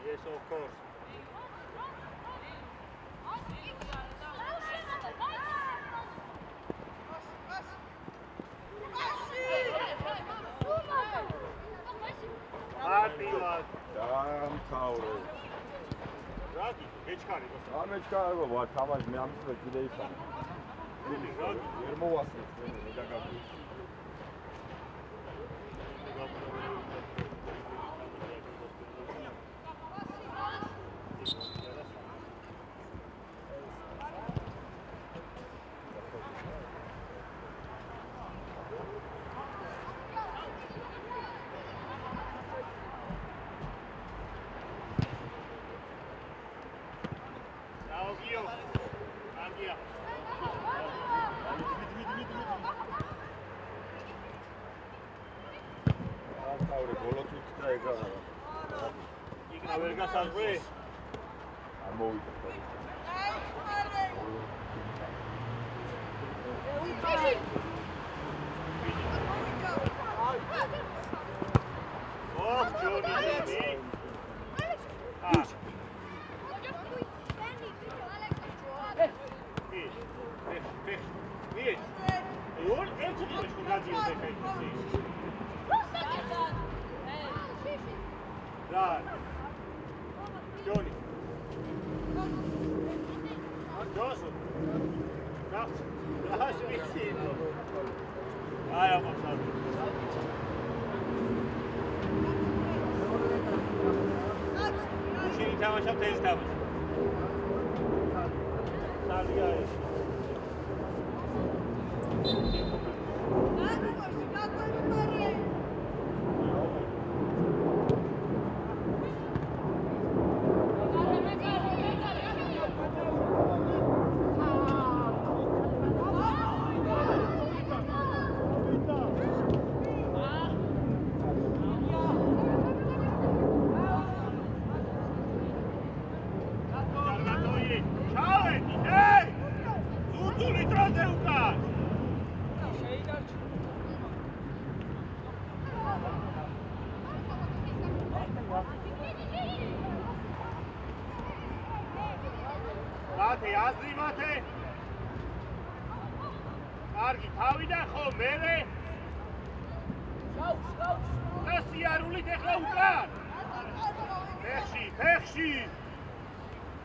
Yes, of course. Არტილად. დაამთავრე. რაგი, მეჩქარი გო. ამეჩქარი ვარ, თამაში მე ამის ვეძილე ისა. დიდი რაგი, ვერ მოვასწრებ მე დაგაბი.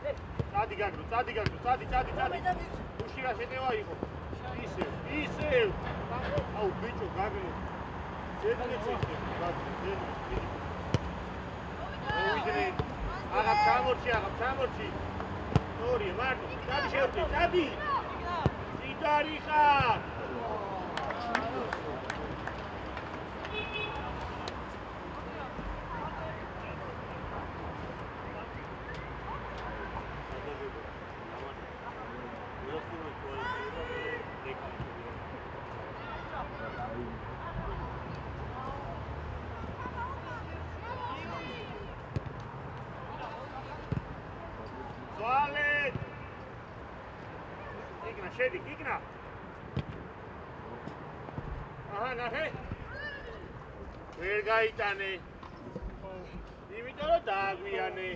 წადი გაგრო, წადი. უში რა შეტევა იყო. ისევ. აუ ბიჭო გაგრო. ზედმეცი გაგრო. მოვიდნენ. აღარ ჩამორჩი. ორი მარტო. წადი შევდე, წადი. იდარი ხარ. გიგნა. აჰა, ნახე. ვერ გაიტანე. იმიტომ რომ დააგვიანე.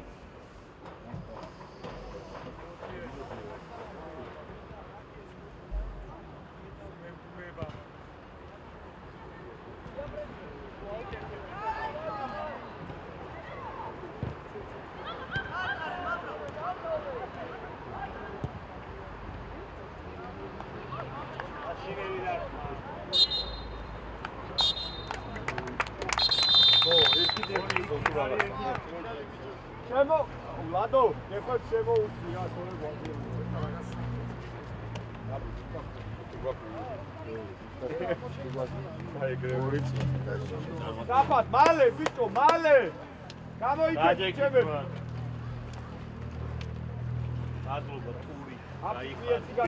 შემო ლადო ეხლა შემოუწია სწორე გვაქვს დაფად მალე ბიჭო მალე გამოიწე ჩემე აზულობა თური აფიეცი